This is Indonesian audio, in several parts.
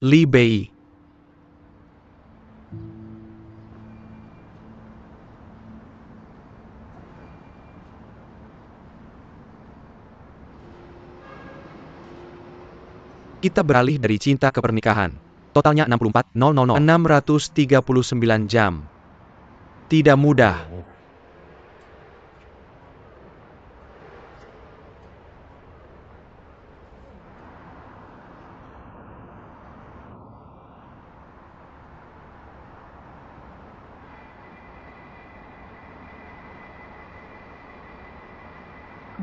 Li Bei. Kita beralih dari cinta ke pernikahan. Totalnya 639 jam. Tidak mudah.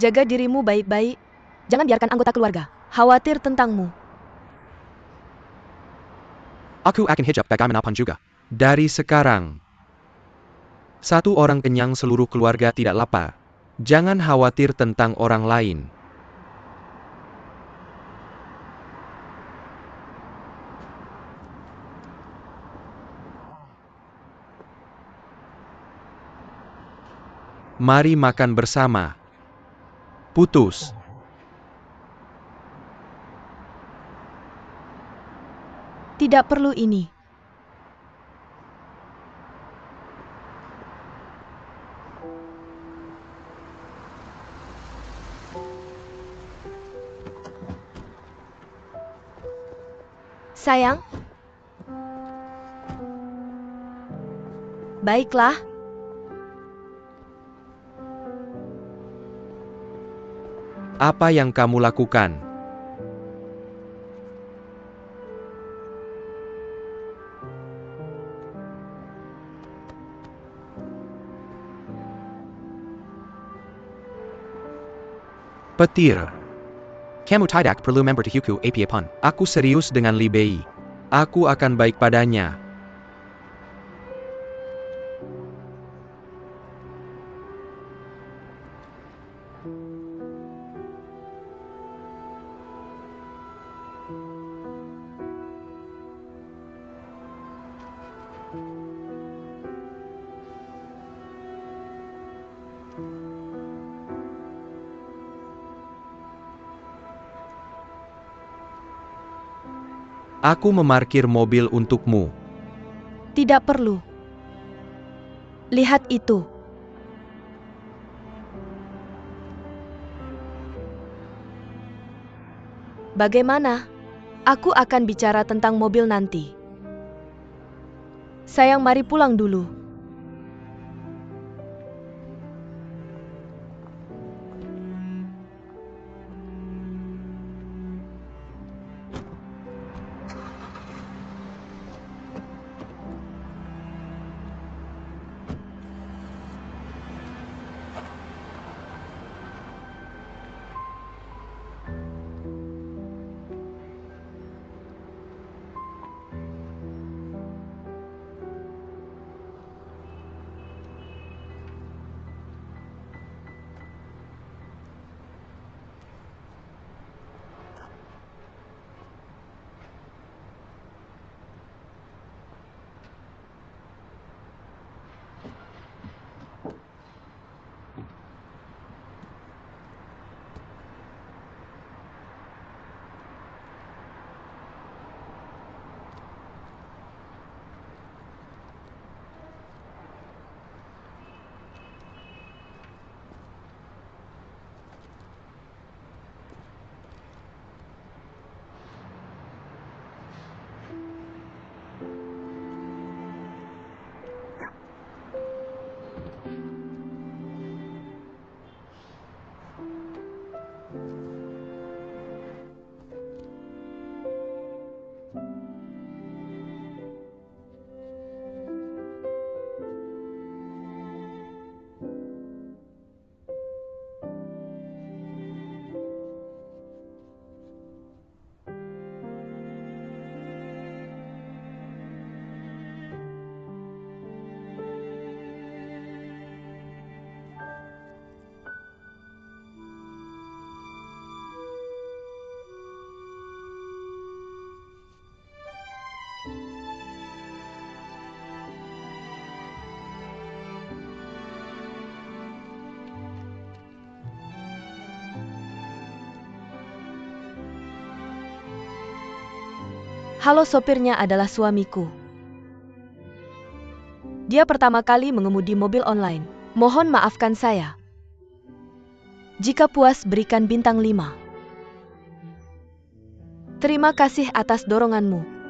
Jaga dirimu baik-baik. Jangan biarkan anggota keluarga khawatir tentangmu. Aku akan hijab bagaimanapun juga. Dari sekarang, satu orang kenyang seluruh keluarga tidak lapar. Jangan khawatir tentang orang lain. Mari makan bersama. Putus. Tidak perlu ini. Sayang. Baiklah. Apa yang kamu lakukan? Petir. Kamu tidak perlu memberitahuku apapun. Aku serius dengan Li Bei. Aku akan baik padanya. Aku memarkir mobil untukmu. Tidak perlu. Lihat itu. Bagaimana? Aku akan bicara tentang mobil nanti. Sayang, mari pulang dulu. Halo, sopirnya adalah suamiku. Dia pertama kali mengemudi mobil online. Mohon maafkan saya. Jika puas, berikan bintang 5. Terima kasih atas doronganmu.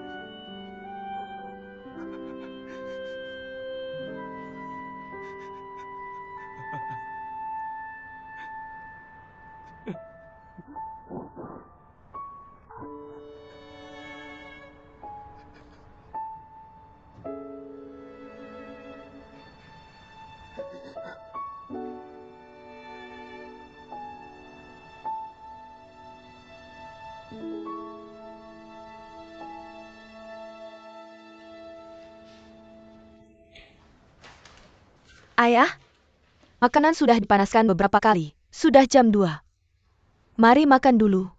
Ayah, makanan sudah dipanaskan beberapa kali. Sudah jam 2. Mari makan dulu.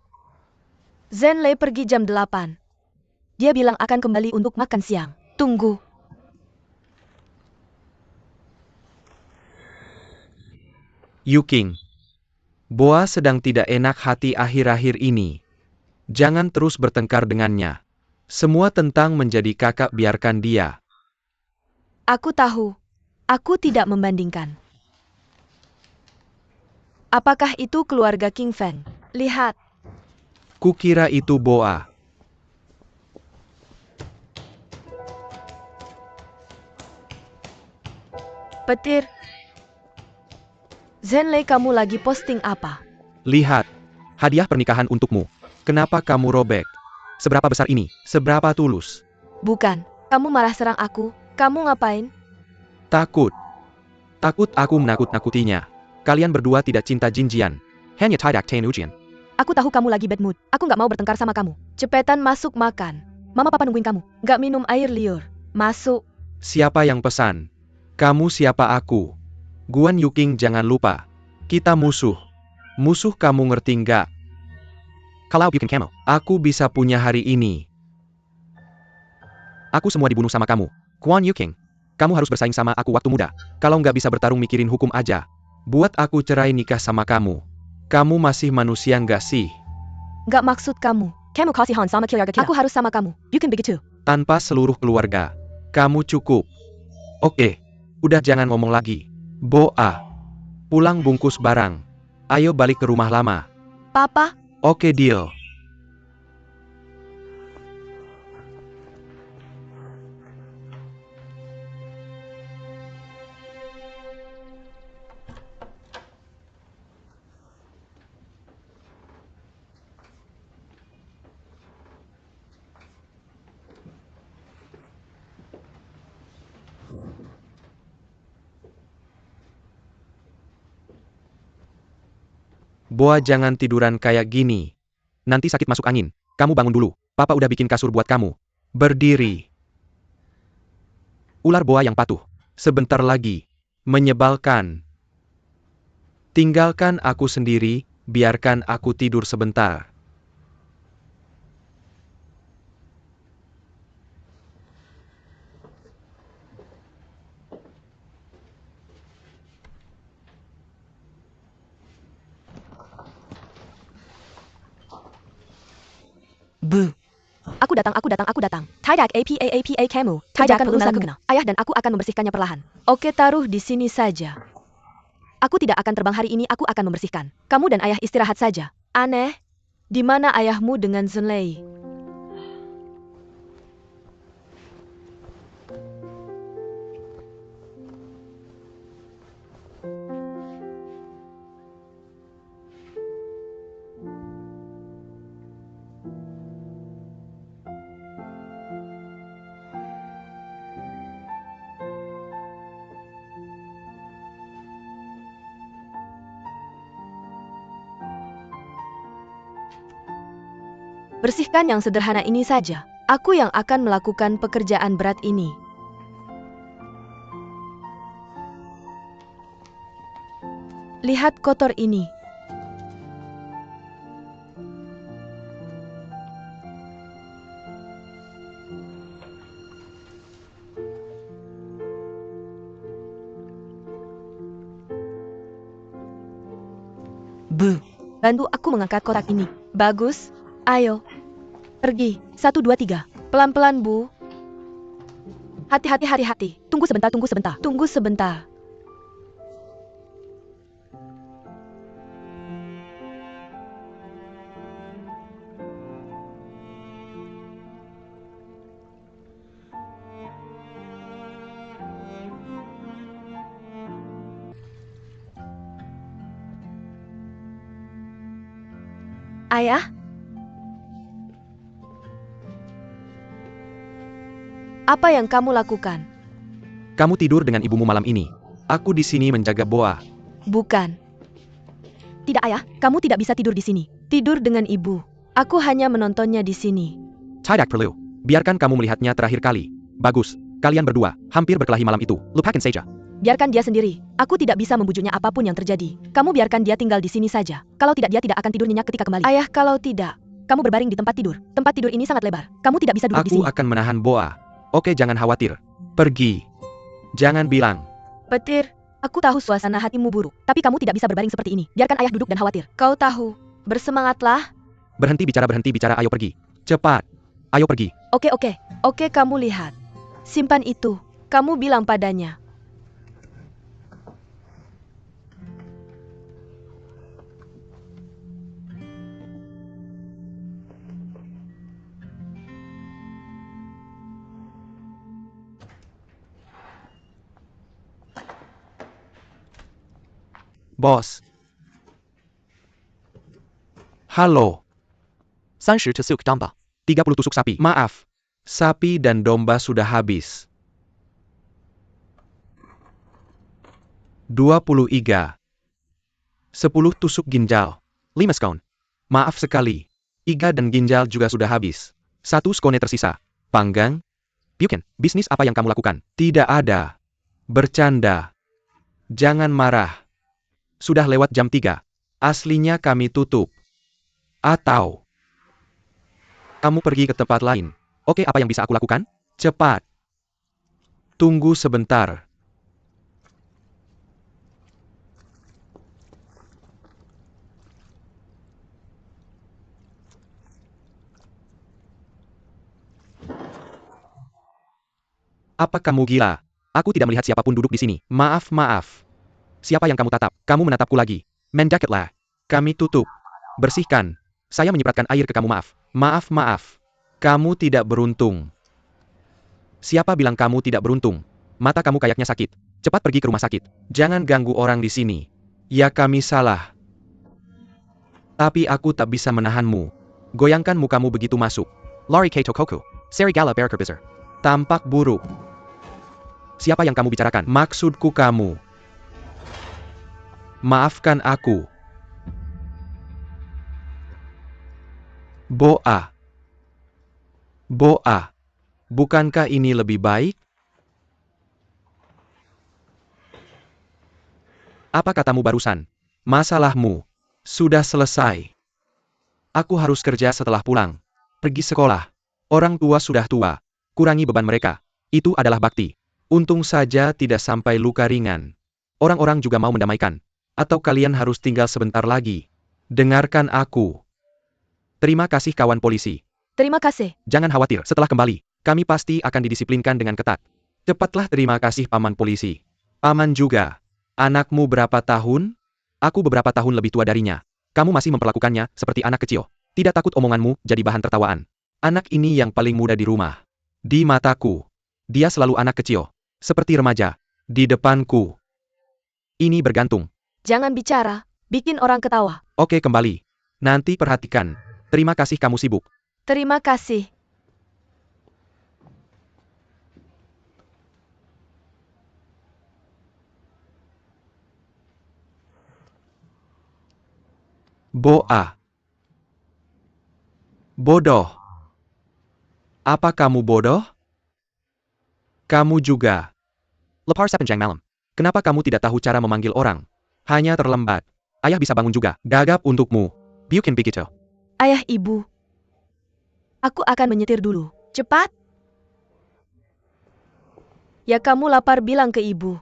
Zenlei pergi jam 8. Dia bilang akan kembali untuk makan siang. Tunggu. Yuking. Boa sedang tidak enak hati akhir-akhir ini. Jangan terus bertengkar dengannya. Semua tentang menjadi kakak, biarkan dia. Aku tahu. Aku tidak membandingkan. Apakah itu keluarga King Feng? Lihat. Kukira itu Boa. Petir. Zenlei, kamu lagi posting apa? Lihat. Hadiah pernikahan untukmu. Kenapa kamu robek? Seberapa besar ini? Seberapa tulus? Bukan. Kamu marah serang aku. Kamu ngapain? Takut. Takut aku menakut-nakutinya. Kalian berdua tidak cinta Jinjian. Hanya tidak ten ujian. Aku tahu kamu lagi bad mood. Aku nggak mau bertengkar sama kamu. Cepetan masuk makan. Mama papa nungguin kamu. Nggak minum air liur. Masuk. Siapa yang pesan? Kamu siapa aku? Guan Yuking, jangan lupa. Kita musuh. Musuh, kamu ngerti nggak? Kalau bikin kamu, aku bisa punya hari ini. Aku semua dibunuh sama kamu. Guan Yuking. Kamu harus bersaing sama aku waktu muda. Kalau nggak bisa bertarung, mikirin hukum aja. Buat aku cerai nikah sama kamu. Kamu masih manusia nggak sih? Nggak maksud kamu. Kamu kasihan sama keluarga kita. Aku harus sama kamu. You can begitu. Tanpa seluruh keluarga. Kamu cukup. Oke. Udah jangan ngomong lagi. Boa. Pulang bungkus barang. Ayo balik ke rumah lama. Papa, Oke, deal. Boa, jangan tiduran kayak gini. Nanti sakit masuk angin. Kamu bangun dulu. Papa udah bikin kasur buat kamu. Berdiri. Ular boa yang patuh. Sebentar lagi. Menyebalkan. Tinggalkan aku sendiri, biarkan aku tidur sebentar. Bu. Aku datang. Tidak apa kamu. Tidak akan urusanku. Ayah dan aku akan membersihkannya perlahan. Oke, taruh di sini saja. Aku tidak akan terbang hari ini, aku akan membersihkan. Kamu dan ayah istirahat saja. Aneh. Di mana ayahmu dengan Zenlei? Bersihkan yang sederhana ini saja. Aku yang akan melakukan pekerjaan berat ini. Lihat kotor ini. Bu. Bantu aku mengangkat kotak ini. Bagus. Ayo. Pergi. 1, 2, 3. Pelan-pelan, Bu. Hati-hati, hati-hati. Tunggu sebentar, tunggu sebentar. Tunggu sebentar. Ayah? Apa yang kamu lakukan? Kamu tidur dengan ibumu malam ini. Aku di sini menjaga Boa. Bukan. Tidak, Ayah. Kamu tidak bisa tidur di sini. Tidur dengan ibu. Aku hanya menontonnya di sini. Tidak perlu. Biarkan kamu melihatnya terakhir kali. Bagus. Kalian berdua hampir berkelahi malam itu. Lupakan saja. Biarkan dia sendiri. Aku tidak bisa membujuknya apapun yang terjadi. Kamu biarkan dia tinggal di sini saja. Kalau tidak, dia tidak akan tidur nyenyak ketika kembali. Ayah, kalau tidak, kamu berbaring di tempat tidur. Tempat tidur ini sangat lebar. Kamu tidak bisa duduk di Aku sini. akan menahan Boa. Oke, jangan khawatir. Pergi. Jangan bilang. Petir, aku tahu suasana hatimu buruk. Tapi kamu tidak bisa berbaring seperti ini. Biarkan ayah duduk dan khawatir. Kau tahu. Bersemangatlah. Berhenti bicara, ayo pergi. Cepat. Ayo pergi. Oke, kamu lihat. Simpan itu. Kamu bilang padanya. Bos. Halo. 30 tusuk domba. 30 tusuk sapi. Maaf. Sapi dan domba sudah habis. 20 iga. 10 tusuk ginjal. 5 skon. Maaf sekali. Iga dan ginjal juga sudah habis. 1 skone tersisa. Panggang. Bukan, bisnis apa yang kamu lakukan? Tidak ada. Bercanda. Jangan marah. Sudah lewat jam 3. Aslinya kami tutup. Atau kamu pergi ke tempat lain. Oke, apa yang bisa aku lakukan? Cepat. Tunggu sebentar. Apa kamu gila? Aku tidak melihat siapapun duduk di sini. Maaf. Siapa yang kamu tatap? Kamu menatapku lagi. Mendekatlah. Kami tutup. Bersihkan. Saya menyipratkan air ke kamu. Maaf. Kamu tidak beruntung. Siapa bilang kamu tidak beruntung? Mata kamu kayaknya sakit. Cepat pergi ke rumah sakit. Jangan ganggu orang di sini. Ya, kami salah. Tapi aku tak bisa menahanmu. Goyangkan mukamu begitu masuk. Lari Kato Koku. Serigala Berkerbisar. Tampak buruk. Siapa yang kamu bicarakan? Maksudku kamu. Maafkan aku. Boa. Bukankah ini lebih baik? Apa katamu barusan? Masalahmu sudah selesai. Aku harus kerja setelah pulang. Pergi sekolah. Orang tua sudah tua. Kurangi beban mereka. Itu adalah bakti. Untung saja tidak sampai luka ringan. Orang-orang juga mau mendamaikan. Atau kalian harus tinggal sebentar lagi. Dengarkan aku. Terima kasih kawan polisi. Terima kasih. Jangan khawatir, setelah kembali, kami pasti akan didisiplinkan dengan ketat. Cepatlah, terima kasih paman polisi. Paman juga. Anakmu berapa tahun? Aku beberapa tahun lebih tua darinya. Kamu masih memperlakukannya seperti anak kecil. Tidak takut omonganmu jadi bahan tertawaan. Anak ini yang paling muda di rumah. Di mataku, dia selalu anak kecil. Seperti remaja. Di depanku. Ini bergantung. Jangan bicara. Bikin orang ketawa. Oke, kembali. Nanti perhatikan. Terima kasih kamu sibuk. Terima kasih. Boa. Bodoh. Apa kamu bodoh? Kamu juga. Lapar sepanjang malam. Kenapa kamu tidak tahu cara memanggil orang? Hanya terlambat. Ayah bisa bangun juga. Gagap untukmu. Bukan begitu. Ayah, ibu. Aku akan menyetir dulu. Cepat. Ya, kamu lapar, bilang ke ibu.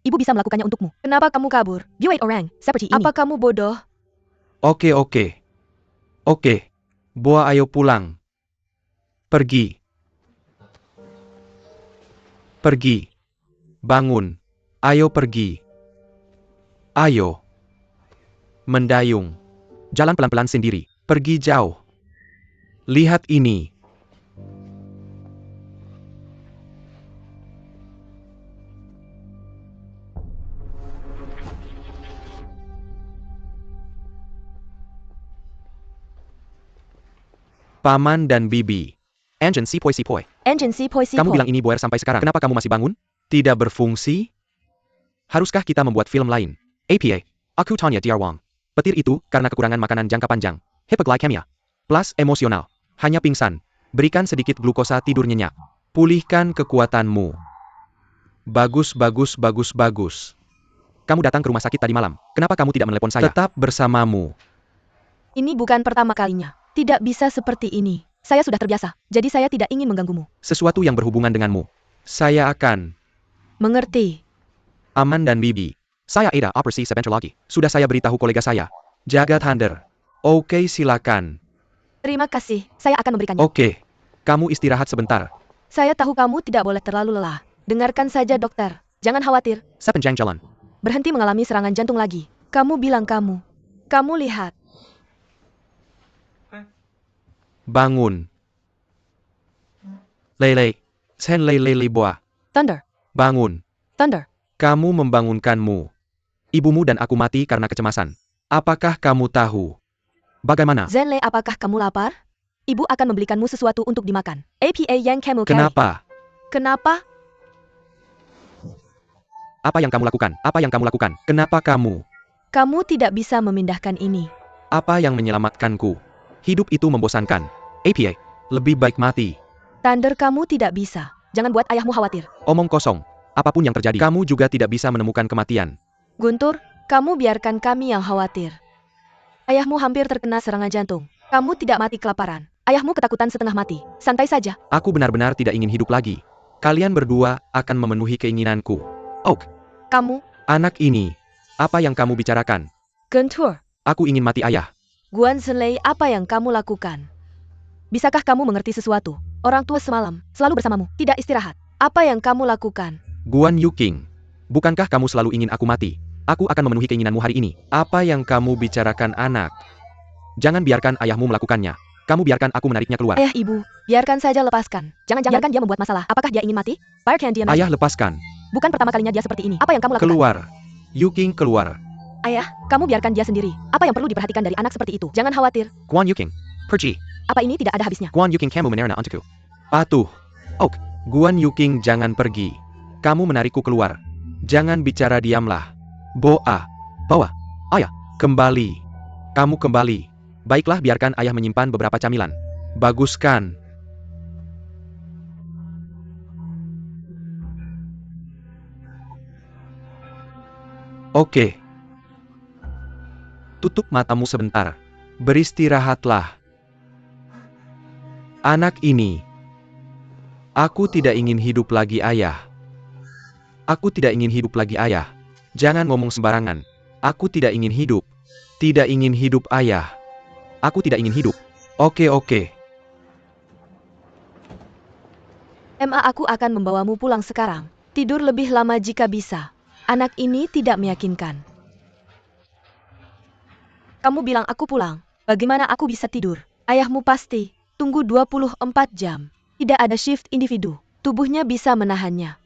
Ibu bisa melakukannya untukmu. Kenapa kamu kabur? Buat orang seperti ini. Apa kamu bodoh? Oke. Boa, ayo pulang. Pergi. Pergi. Bangun. Ayo pergi. Ayo. Mendayung. Jalan pelan-pelan sendiri. Pergi jauh. Lihat ini. Paman dan Bibi. Anjan sipoi. Engine sipoi. Kamu bilang ini boer sampai sekarang. Kenapa kamu masih bangun? Tidak berfungsi? Haruskah kita membuat film lain? APA. Aku Tanya Diarwang. Petir itu karena kekurangan makanan jangka panjang. Hypoglycemia. Plus emosional. Hanya pingsan. Berikan sedikit glukosa tidur nyenyak. Pulihkan kekuatanmu. Bagus. Kamu datang ke rumah sakit tadi malam. Kenapa kamu tidak menelepon saya? Tetap bersamamu. Ini bukan pertama kalinya. Tidak bisa seperti ini. Saya sudah terbiasa, jadi saya tidak ingin mengganggumu. Sesuatu yang berhubungan denganmu. Saya akan. Mengerti. Aman dan Bibi. Saya Ada operasi sebentar lagi. Sudah saya beritahu kolega saya. Jaga Thunder. Oke, silakan. Terima kasih, saya akan memberikannya. Oke. Kamu istirahat sebentar. Saya tahu kamu tidak boleh terlalu lelah. Dengarkan saja dokter. Jangan khawatir. Sepanjang jalan. Berhenti mengalami serangan jantung lagi. Kamu bilang kamu. Kamu lihat. Bangun. Lele. Sen lele boa. Thunder. Bangun. Thunder. Kamu membangunkanmu. Ibumu dan aku mati karena kecemasan. Apakah kamu tahu? Bagaimana? Zenlei, apakah kamu lapar? Ibu akan membelikanmu sesuatu untuk dimakan. APA yang kamu carry. Kenapa? Kenapa? Apa yang kamu lakukan? Apa yang kamu lakukan? Kenapa kamu? Kamu tidak bisa memindahkan ini. Apa yang menyelamatkanku? Hidup itu membosankan. APA. Lebih baik mati. Thunder, kamu tidak bisa. Jangan buat ayahmu khawatir. Omong kosong. Apapun yang terjadi. Kamu juga tidak bisa menemukan kematian. Guntur, kamu biarkan kami yang khawatir. Ayahmu hampir terkena serangan jantung. Kamu tidak mati kelaparan. Ayahmu ketakutan setengah mati. Santai saja. Aku benar-benar tidak ingin hidup lagi. Kalian berdua akan memenuhi keinginanku. Oak. Kamu, Anak ini. Apa yang kamu bicarakan? Guntur, Aku ingin mati ayah. Guan Zenlei, apa yang kamu lakukan? Bisakah kamu mengerti sesuatu? Orang tua semalam, selalu bersamamu, tidak istirahat. Apa yang kamu lakukan? Guan Yuking. Bukankah kamu selalu ingin aku mati? Aku akan memenuhi keinginanmu hari ini. Apa yang kamu bicarakan, anak? Jangan biarkan ayahmu melakukannya. Kamu biarkan aku menariknya keluar. Ayah, ibu, biarkan saja, lepaskan. Jangan biarkan dia membuat masalah. Apakah dia ingin mati? Biarkan dia mati. Ayah, lepaskan. Bukan pertama kalinya dia seperti ini. Apa yang kamu lakukan? Keluar. Yuking, keluar. Ayah, kamu biarkan dia sendiri. Apa yang perlu diperhatikan dari anak seperti itu? Jangan khawatir. Guan Yuking. Pergi. Apa ini tidak ada habisnya? Guan Yuking kamu menerna untukku. Patuh. Oak. Guan Yuking, jangan pergi. Kamu menarikku keluar. Jangan bicara, diamlah. Boa. Bawa. Ayah. Kembali. Kamu kembali. Baiklah, biarkan ayah menyimpan beberapa camilan. Baguskan. Oke. Tutup matamu sebentar. Beristirahatlah. Anak ini. Aku tidak ingin hidup lagi, ayah. Aku tidak ingin hidup lagi, ayah. Jangan ngomong sembarangan. Aku tidak ingin hidup. Tidak ingin hidup, ayah. Aku tidak ingin hidup. Oke. Aku akan membawamu pulang sekarang. Tidur lebih lama jika bisa. Anak ini tidak meyakinkan. Kamu bilang aku pulang. Bagaimana aku bisa tidur? Ayahmu pasti. Tunggu 24 jam. Tidak ada shift individu. Tubuhnya bisa menahannya.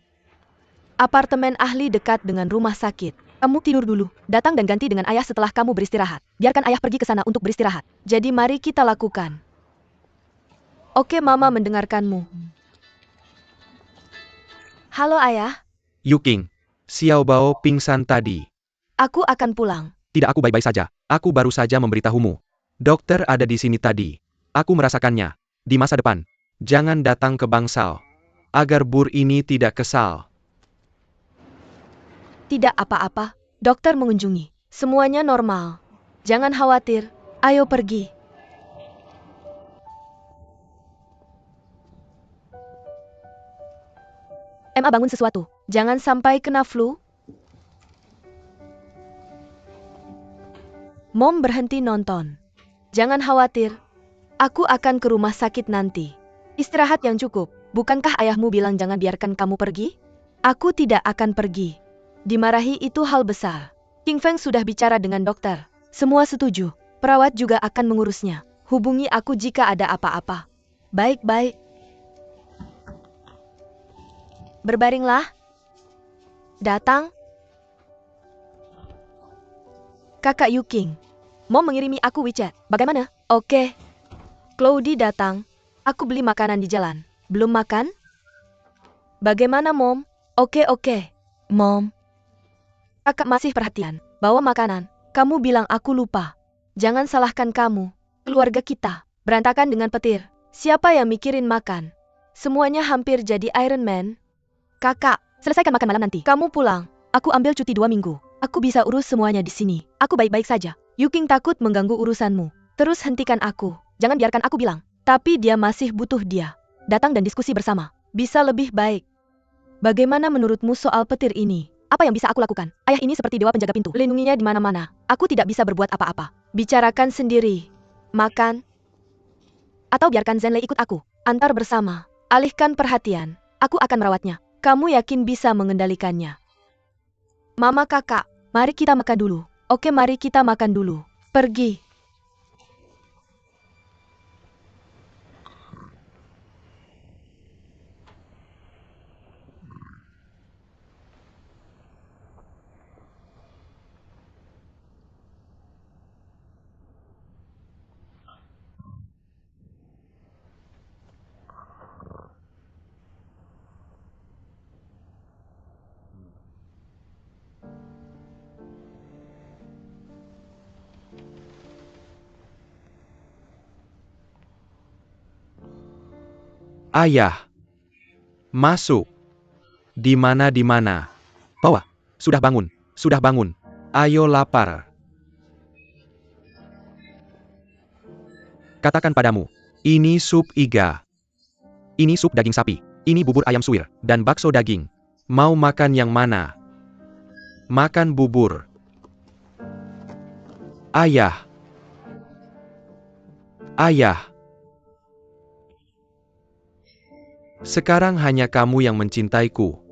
Apartemen ahli dekat dengan rumah sakit. Kamu tidur dulu. Datang dan ganti dengan ayah setelah kamu beristirahat. Biarkan ayah pergi ke sana untuk beristirahat. Jadi mari kita lakukan. Oke, mama mendengarkanmu. Halo ayah. Yuking. Xiao Bao pingsan tadi. Aku akan pulang. Tidak, aku baik-baik saja. Aku baru saja memberitahumu. Dokter ada di sini tadi. Aku merasakannya. Di masa depan. Jangan datang ke bangsal. Agar bur ini tidak kesal. Tidak apa-apa. Dokter mengunjungi. Semuanya normal. Jangan khawatir. Ayo pergi. Bangun sesuatu. Jangan sampai kena flu. Mom berhenti nonton. Jangan khawatir. Aku akan ke rumah sakit nanti. Istirahat yang cukup. Bukankah ayahmu bilang jangan biarkan kamu pergi? Aku tidak akan pergi. Dimarahi itu hal besar. King Feng sudah bicara dengan dokter. Semua setuju. Perawat juga akan mengurusnya. Hubungi aku jika ada apa-apa. Baik-baik. Berbaringlah. Datang. Kakak Yuking. Mom mengirimi aku WeChat. Bagaimana? Oke. Claudie datang. Aku beli makanan di jalan. Belum makan? Bagaimana, Mom? Oke. Mom. Kakak masih perhatian. Bawa makanan. Kamu bilang aku lupa. Jangan salahkan kamu. Keluarga kita. Berantakan dengan petir. Siapa yang mikirin makan? Semuanya hampir jadi Iron Man. Kakak, selesaikan makan malam nanti. Kamu pulang. Aku ambil cuti 2 minggu. Aku bisa urus semuanya di sini. Aku baik-baik saja. Yuking takut mengganggu urusanmu. Terus hentikan aku. Jangan biarkan aku bilang. Tapi dia masih butuh dia. Datang dan diskusi bersama. Bisa lebih baik. Bagaimana menurutmu soal petir ini? Apa yang bisa aku lakukan? Ayah ini seperti dewa penjaga pintu. Lindunginya di mana-mana. Aku tidak bisa berbuat apa-apa. Bicarakan sendiri. Makan. Atau biarkan Zenlei ikut aku. Antar bersama. Alihkan perhatian. Aku akan merawatnya. Kamu yakin bisa mengendalikannya? Mama kakak, mari kita makan dulu. Oke, mari kita makan dulu. Pergi. Ayah. Masuk. Di mana? Bawa. Sudah bangun. Ayo lapar. Katakan padamu. Ini sup iga. Ini sup daging sapi. Ini bubur ayam suwir. Dan bakso daging. Mau makan yang mana? Makan bubur. Ayah. Sekarang hanya kamu yang mencintaiku.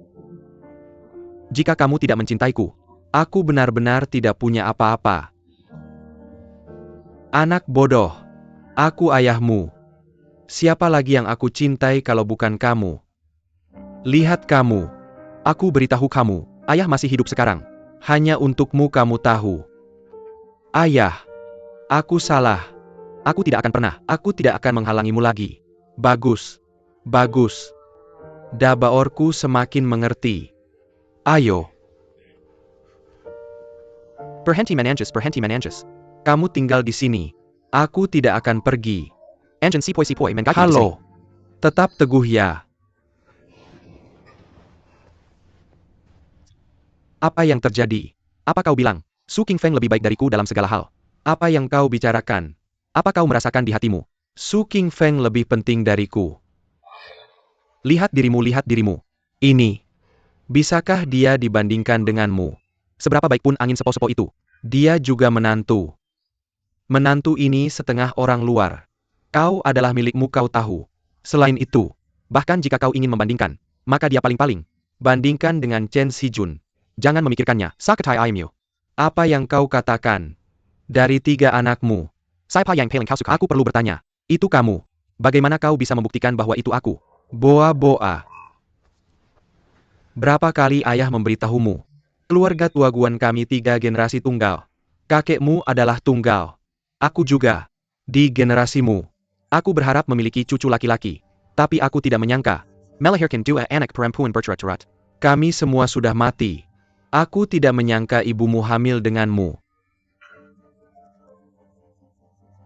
Jika kamu tidak mencintaiku, aku benar-benar tidak punya apa-apa. Anak bodoh. Aku ayahmu. Siapa lagi yang aku cintai kalau bukan kamu? Lihat kamu. Aku beritahu kamu, ayah masih hidup sekarang. Hanya untukmu kamu tahu. Ayah. Aku salah. Aku tidak akan menghalangimu lagi. Bagus. Dabaorku semakin mengerti. Ayo. Perhenti menanjus. Kamu tinggal di sini. Aku tidak akan pergi. Halo. Tetap teguh ya. Apa yang terjadi? Apa kau bilang? Su King Feng lebih baik dariku dalam segala hal. Apa yang kau bicarakan? Apa kau merasakan di hatimu? Su King Feng lebih penting dariku. Lihat dirimu. Ini. Bisakah dia dibandingkan denganmu? Seberapa baik pun angin sepo-sepo itu. Dia juga menantu. Menantu ini setengah orang luar. Kau adalah milikmu, kau tahu. Selain itu, bahkan jika kau ingin membandingkan, maka dia paling-paling. Bandingkan dengan Chen Shijun. Jangan memikirkannya. Sakatai Aimyu. Apa yang kau katakan? Dari 3 anakmu. Aku perlu bertanya. Itu kamu. Bagaimana kau bisa membuktikan bahwa itu aku? Boa. Berapa kali ayah memberitahumu? Keluarga tua Guan kami 3 generasi tunggal. Kakekmu adalah tunggal. Aku juga. Di generasimu. Aku berharap memiliki cucu laki-laki. Tapi aku tidak menyangka. Melahirkan 2 anak perempuan berturut-turut. Kami semua sudah mati. Aku tidak menyangka ibumu hamil denganmu.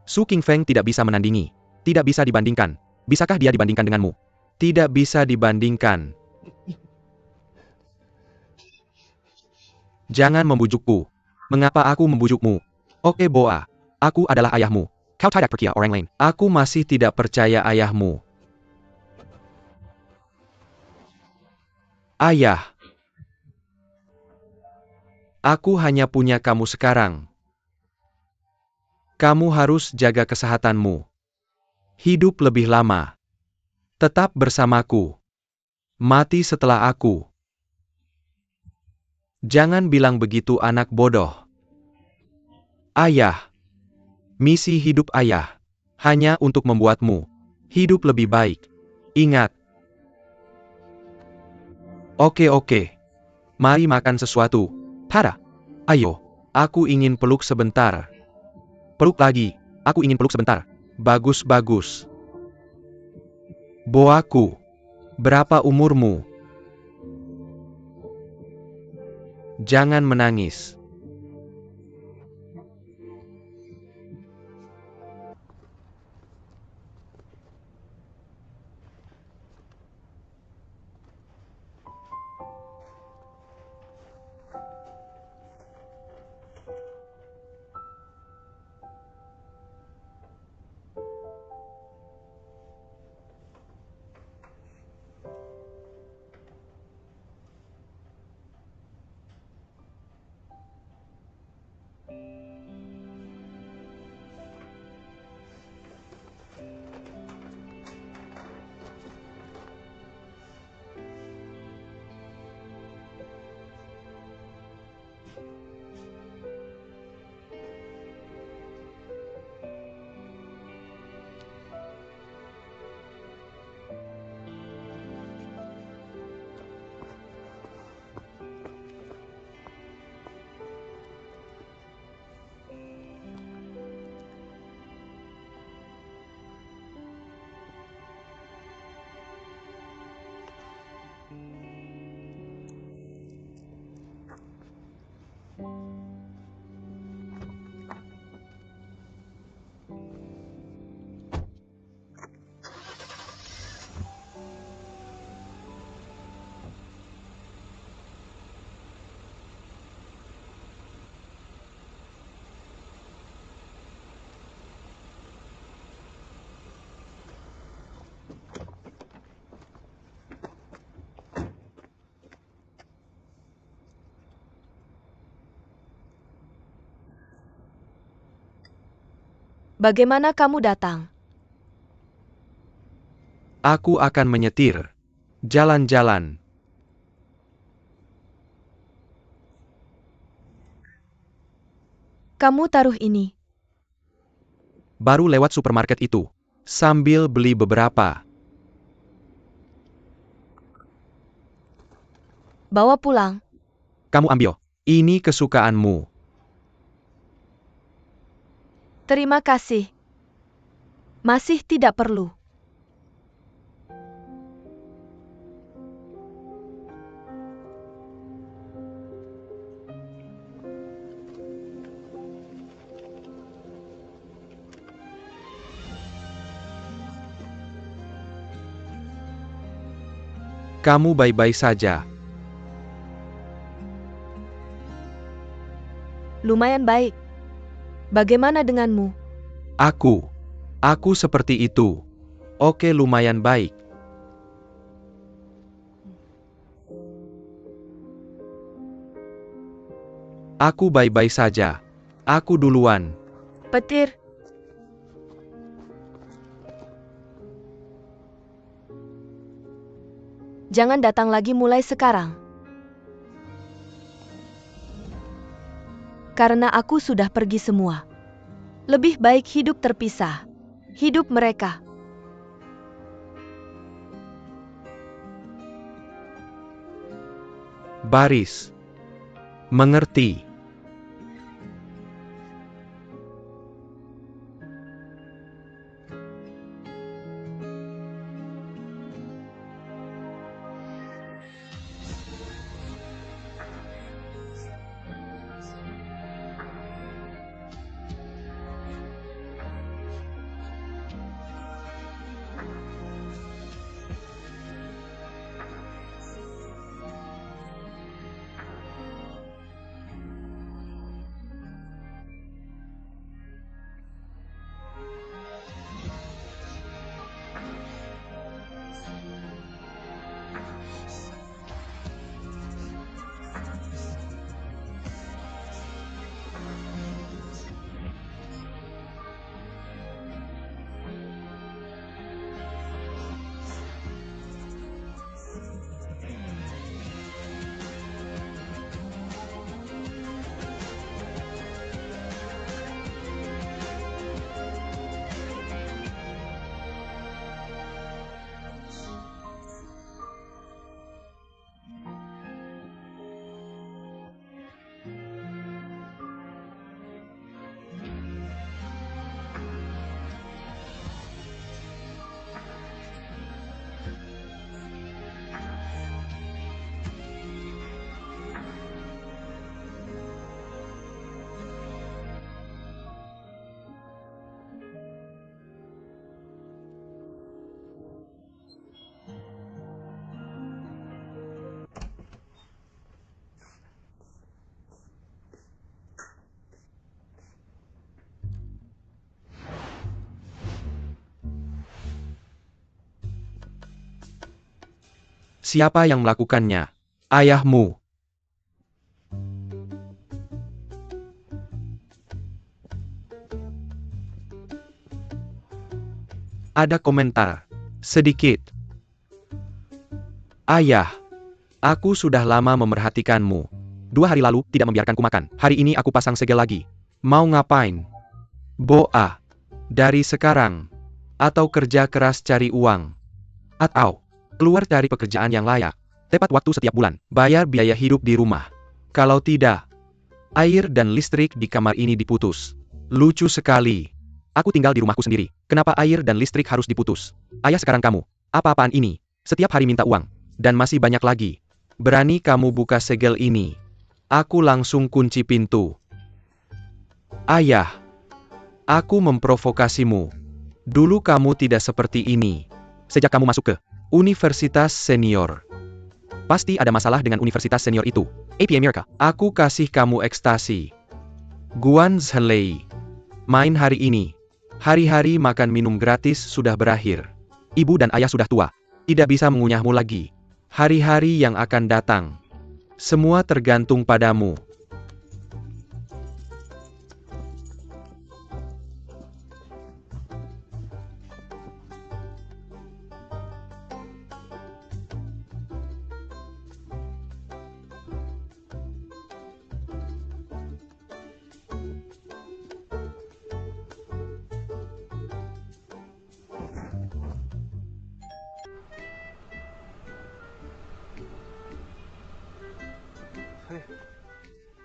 Su King Feng tidak bisa menandingi. Tidak bisa dibandingkan. Bisakah dia dibandingkan denganmu? Tidak bisa dibandingkan. Jangan membujukku. Mengapa aku membujukmu? Oke Boa. Aku adalah ayahmu. Kau tidak percaya orang lain. Aku masih tidak percaya ayahmu. Ayah. Aku hanya punya kamu sekarang. Kamu harus jaga kesehatanmu. Hidup lebih lama. Tetap bersamaku. Mati setelah aku. Jangan bilang begitu anak bodoh. Ayah. Misi hidup ayah. Hanya untuk membuatmu hidup lebih baik. Ingat. Oke. Mari makan sesuatu. Tara. Ayo. Aku ingin peluk sebentar. Peluk lagi. Aku ingin peluk sebentar. Bagus. Boaku. Berapa umurmu? Jangan menangis. Bagaimana kamu datang? Aku akan menyetir. Jalan-jalan. Kamu taruh ini. Baru lewat supermarket itu. Sambil beli beberapa. Bawa pulang. Kamu ambil. Ini kesukaanmu. Terima kasih. Masih tidak perlu. Kamu baik-baik saja. Lumayan baik. Bagaimana denganmu? Aku seperti itu. Oke, lumayan baik. Aku baik-baik saja. Aku duluan. Petir. Jangan datang lagi mulai sekarang. Karena aku sudah pergi semua. Lebih baik hidup terpisah. Hidup mereka. Baris. Mengerti. Siapa yang melakukannya? Ayahmu. Ada komentar. Sedikit. Ayah. Aku sudah lama memerhatikanmu. 2 hari lalu, tidak membiarkanku makan. Hari ini aku pasang segel lagi. Mau ngapain? Boa. Dari sekarang. Atau kerja keras cari uang. Atau keluar cari pekerjaan yang layak. Tepat waktu setiap bulan. Bayar biaya hidup di rumah. Kalau tidak, air dan listrik di kamar ini diputus. Lucu sekali. Aku tinggal di rumahku sendiri. Kenapa air dan listrik harus diputus? Ayah, sekarang kamu. Apa-apaan ini? Setiap hari minta uang. Dan masih banyak lagi. Berani kamu buka segel ini? Aku langsung kunci pintu. Ayah. Aku memprovokasimu. Dulu kamu tidak seperti ini. Sejak kamu masuk ke Universitas Senior. Pasti ada masalah dengan Universitas Senior itu. APA Amerika. Aku kasih kamu ekstasi. Guanzhelei. Main hari ini. Hari-hari makan minum gratis sudah berakhir. Ibu dan ayah sudah tua. Tidak bisa mengunyahmu lagi. Hari-hari yang akan datang. Semua tergantung padamu.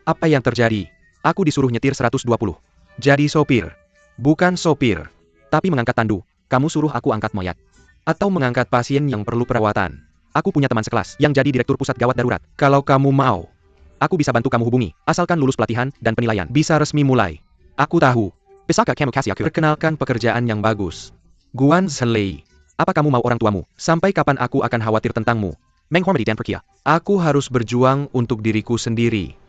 Apa yang terjadi? Aku disuruh nyetir 120. Jadi sopir. Bukan sopir. Tapi mengangkat tandu. Kamu suruh aku angkat mayat. Atau mengangkat pasien yang perlu perawatan. Aku punya teman sekelas yang jadi direktur pusat gawat darurat. Kalau kamu mau, aku bisa bantu kamu hubungi. Asalkan lulus pelatihan dan penilaian. Bisa resmi mulai. Aku tahu. Bisakah kamu kasih aku? Perkenalkan pekerjaan yang bagus. Guanzhelei. Apa kamu mau orang tuamu? Sampai kapan aku akan khawatir tentangmu? Menghormati dan perkia. Aku harus berjuang untuk diriku sendiri.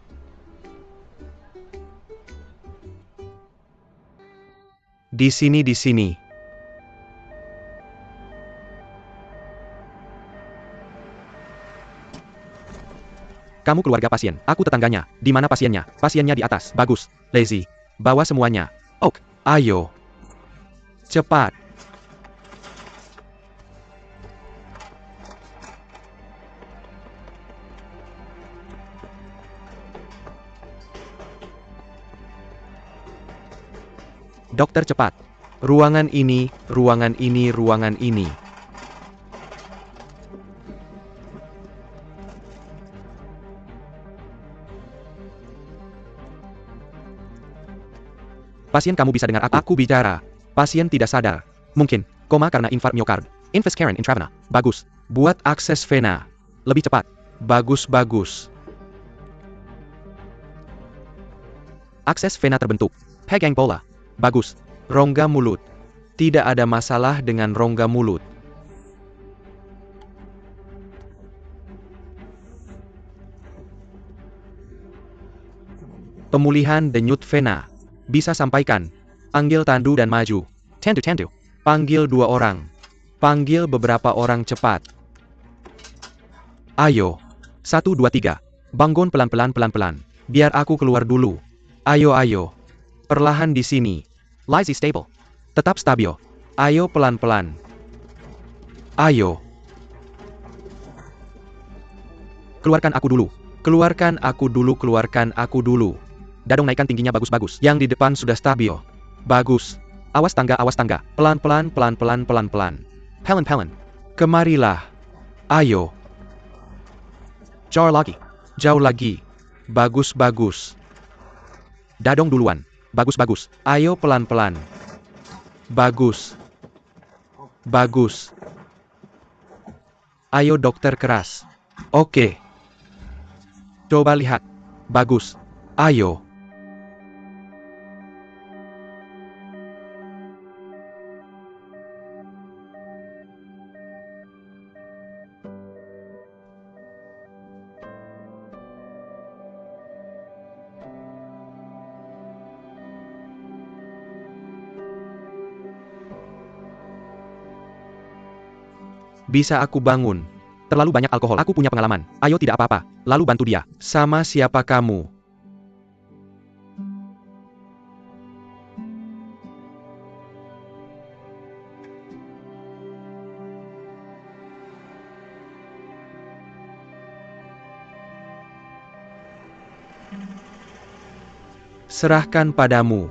Di sini. Kamu keluarga pasien. Aku tetangganya. Di mana pasiennya? Pasiennya di atas. Bagus. Lazy. Bawa semuanya. Oke. Ayo. Cepat. Dokter, cepat. Ruangan ini, ruangan ini, ruangan ini. Pasien, kamu bisa dengar aku bicara. Pasien tidak sadar. Mungkin, koma karena infark miokard. Infeskaren intravena. Bagus. Buat akses vena. Lebih cepat. Bagus. Akses vena terbentuk. Pegang bola. Bagus. Rongga mulut. Tidak ada masalah dengan rongga mulut. Pemulihan denyut vena. Bisa sampaikan. Panggil tandu dan maju. Tandu. Panggil 2 orang. Panggil beberapa orang cepat. Ayo. 1, 2, 3. Bangun pelan-pelan. Biar aku keluar dulu. Ayo. Perlahan di sini. Lazy stable. Tetap stabil. Ayo pelan-pelan. Ayo. Keluarkan aku dulu. Dadong naikkan tingginya bagus. Yang di depan sudah stabil. Bagus. Awas tangga. Pelan-pelan. Pelan. Kemarilah. Ayo. Jauh lagi. Bagus. Dadong duluan. Bagus. Ayo pelan-pelan. Bagus. Ayo dokter, keras. Oke. Coba lihat. Bagus. Ayo. Bisa aku bangun? Terlalu banyak alkohol. Aku punya pengalaman. Ayo tidak apa-apa. Lalu bantu dia. Sama siapa kamu? Serahkan padamu.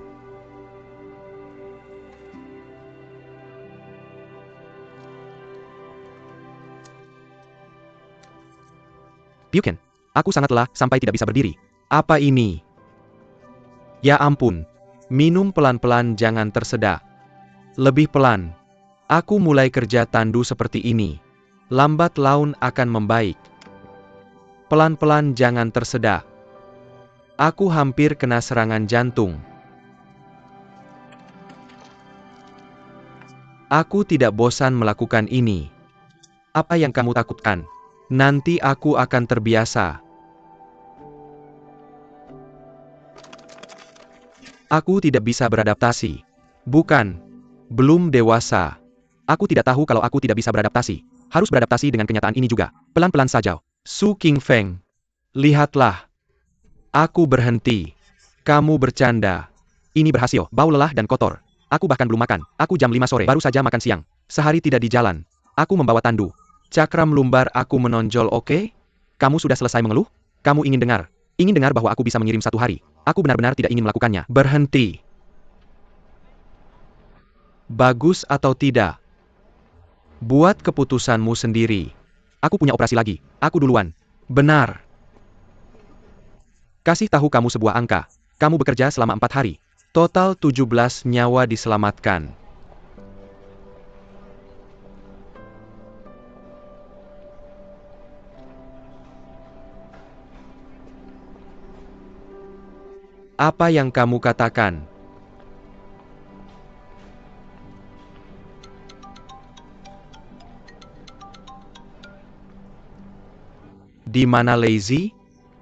Buchan, aku sangat lelah sampai tidak bisa berdiri. Apa ini? Ya ampun. Minum pelan-pelan, jangan tersedak. Lebih pelan. Aku mulai kerja tandu seperti ini. Lambat laun akan membaik. Pelan-pelan, jangan tersedak. Aku hampir kena serangan jantung. Aku tidak bosan melakukan ini. Apa yang kamu takutkan? Nanti aku akan terbiasa. Aku tidak bisa beradaptasi. Bukan. Belum dewasa. Aku tidak tahu kalau aku tidak bisa beradaptasi. Harus beradaptasi dengan kenyataan ini juga. Pelan-pelan saja. Su Qingfeng. Lihatlah. Aku berhenti. Kamu bercanda. Ini berhasil. Bau lelah dan kotor. Aku bahkan belum makan. Aku jam 5 sore baru saja makan siang. Sehari tidak di jalan. Aku membawa tandu. Cakram lumbar aku menonjol, oke? Kamu sudah selesai mengeluh? Kamu ingin dengar? Ingin dengar bahwa aku bisa mengirim 1 hari. Aku benar-benar tidak ingin melakukannya. Berhenti. Bagus atau tidak? Buat keputusanmu sendiri. Aku punya operasi lagi. Aku duluan. Benar. Kasih tahu kamu sebuah angka. Kamu bekerja selama 4 hari. Total 17 nyawa diselamatkan. Apa yang kamu katakan? Di mana Lazy?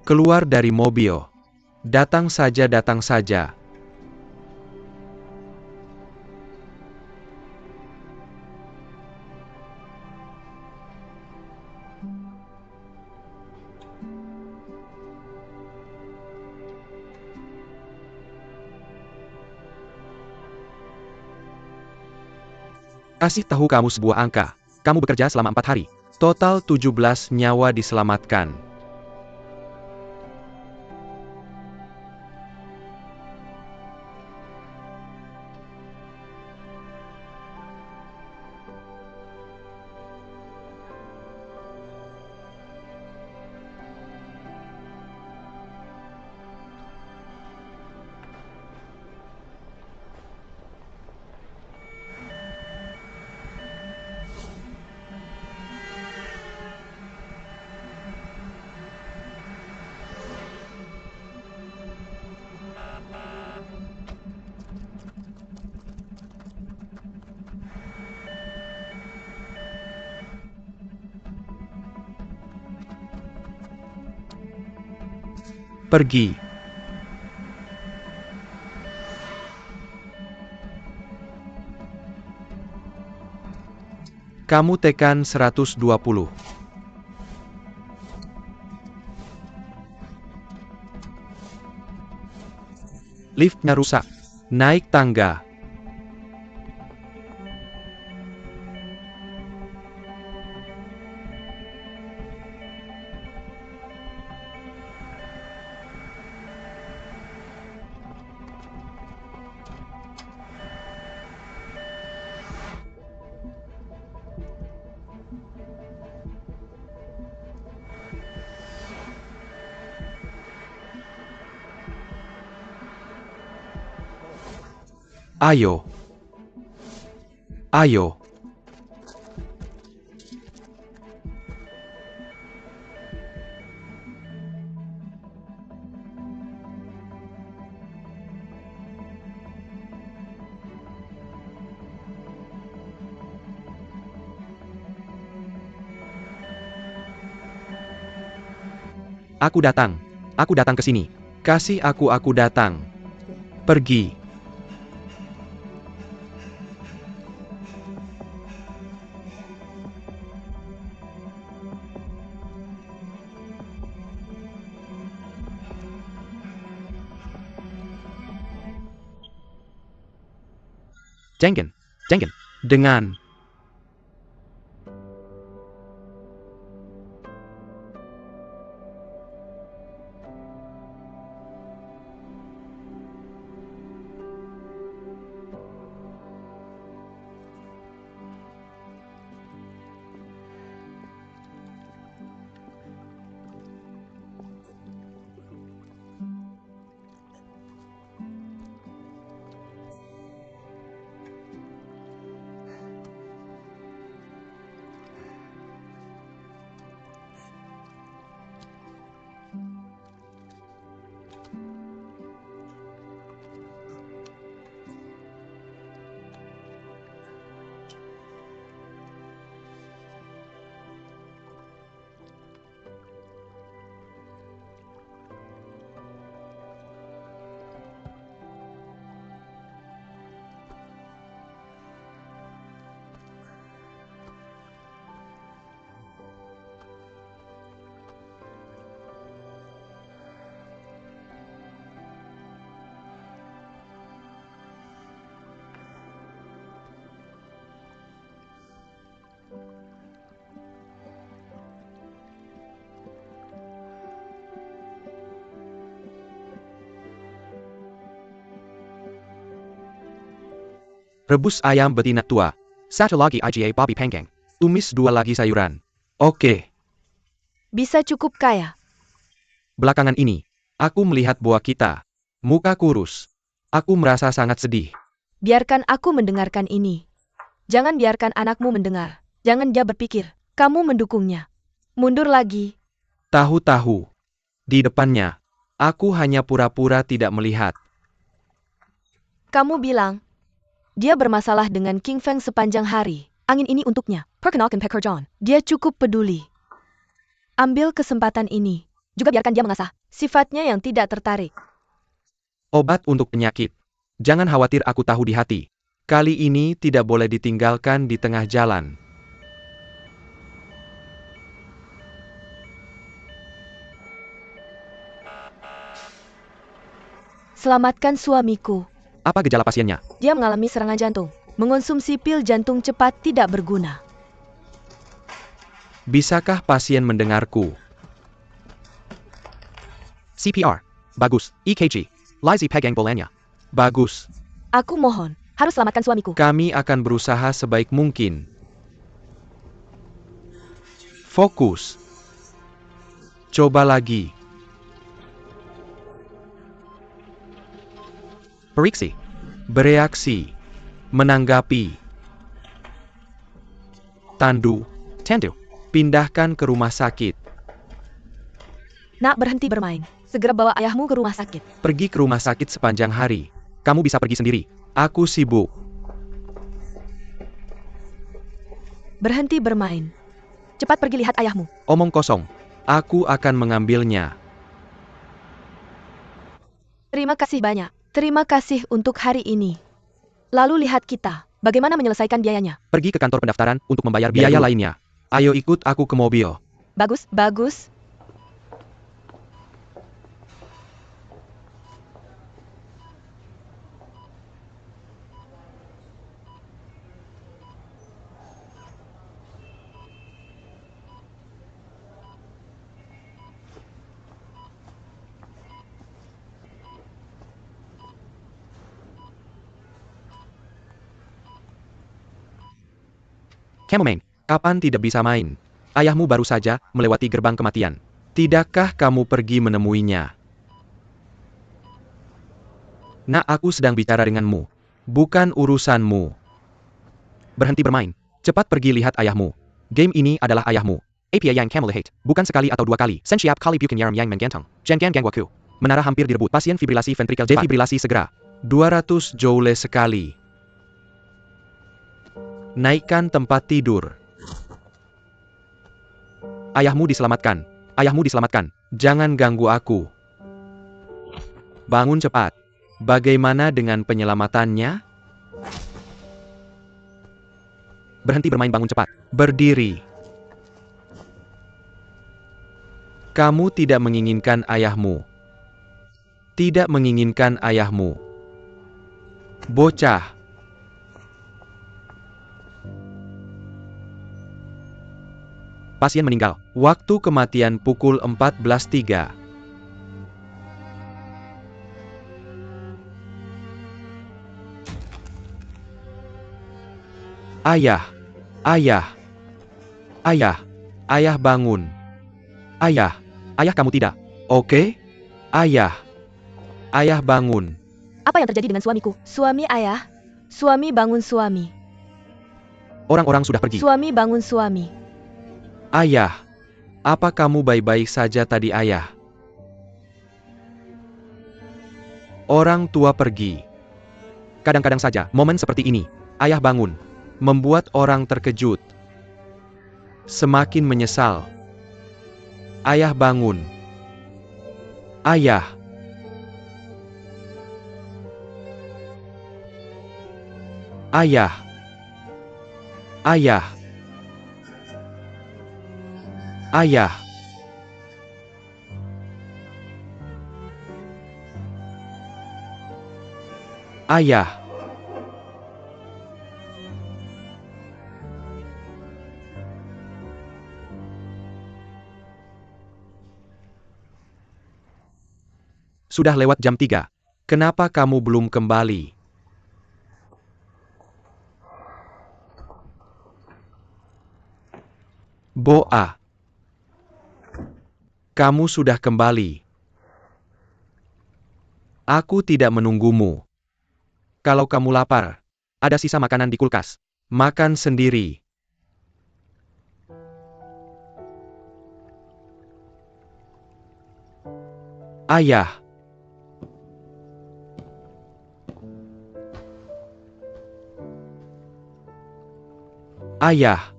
Keluar dari mobil. Datang saja, datang saja. Kasih tahu kamu sebuah angka. Kamu bekerja selama 4 hari. Total 17 nyawa diselamatkan. Pergi. Kamu tekan 120. Liftnya rusak. Naik tangga. Ayo. Ayo. Aku datang. Aku datang ke sini. Kasih aku datang. Pergi. Dengen. Dengan. Rebus ayam betina tua. Satu lagi IGA babi panggang. Tumis 2 lagi sayuran. Oke. Bisa cukup kaya. Belakangan ini, aku melihat buah kita. Muka kurus. Aku merasa sangat sedih. Biarkan aku mendengarkan ini. Jangan biarkan anakmu mendengar. Jangan dia berpikir, kamu mendukungnya. Mundur lagi. Tahu-tahu. Di depannya, aku hanya pura-pura tidak melihat. Kamu bilang, dia bermasalah dengan King Feng sepanjang hari. Angin ini untuknya. Perkenalkan pekerjaan. Dia cukup peduli. Ambil kesempatan ini. Juga biarkan dia mengasah sifatnya yang tidak tertarik. Obat untuk penyakit. Jangan khawatir, aku tahu di hati. Kali ini tidak boleh ditinggalkan di tengah jalan. Selamatkan suamiku. Apa gejala pasiennya? Dia mengalami serangan jantung. Mengonsumsi pil jantung cepat tidak berguna. Bisakah pasien mendengarku? CPR. Bagus. EKG. Lizzie pegang bolanya. Bagus. Aku mohon, harus selamatkan suamiku. Kami akan berusaha sebaik mungkin. Fokus. Coba lagi. Periksi. Bereaksi. Menanggapi. Tandu. Tandu. Pindahkan ke rumah sakit. Nak, berhenti bermain. Segera bawa ayahmu ke rumah sakit. Pergi ke rumah sakit sepanjang hari. Kamu bisa pergi sendiri. Aku sibuk. Berhenti bermain. Cepat pergi lihat ayahmu. Omong kosong. Aku akan mengambilnya. Terima kasih banyak. Terima kasih untuk hari ini. Lalu lihat kita, bagaimana menyelesaikan biayanya. Pergi ke kantor pendaftaran untuk membayar Biaya biaya lain. lainnya. Ayo ikut aku ke mobil. Bagus, bagus. Kamu main. Kapan tidak bisa main? Ayahmu baru saja melewati gerbang kematian. Tidakkah kamu pergi menemuinya? Nak, aku sedang bicara denganmu. Bukan urusanmu. Berhenti bermain. Cepat pergi lihat ayahmu. Game ini adalah ayahmu. APA yang kamu lihat. Bukan sekali atau dua kali. Sensiap kali bukan yaram yang menggantang. Jangan ganggu aku. Menara hampir direbut. Pasien fibrilasi ventrikel cepat. Defibrilasi segera. 200 joule sekali. Naikkan tempat tidur. Ayahmu diselamatkan. Ayahmu diselamatkan. Jangan ganggu aku. Bangun cepat. Bagaimana dengan penyelamatannya? Berhenti bermain, bangun cepat. Berdiri. Kamu tidak menginginkan ayahmu. Tidak menginginkan ayahmu. Bocah. pasien meninggal. Waktu kematian pukul 14.03. Ayah, ayah, ayah, ayah bangun. Ayah, Ayah, kamu tidak. oke? Ayah, ayah bangun. Apa yang terjadi dengan suamiku? Suami ayah. Suami bangun suami. Orang-orang sudah pergi. Suami bangun suami. Ayah, apa kamu baik-baik saja tadi ayah? Orang tua pergi. Kadang-kadang saja, momen seperti ini. Ayah bangun. Membuat orang terkejut. Semakin menyesal. Ayah bangun. Ayah. Ayah. Ayah. Ayah. Ayah. Sudah lewat jam 3. Kenapa kamu belum kembali? Boa. Kamu sudah kembali. Aku tidak menunggumu. Kalau kamu lapar, Ada sisa makanan di kulkas. makan sendiri. Ayah. Ayah.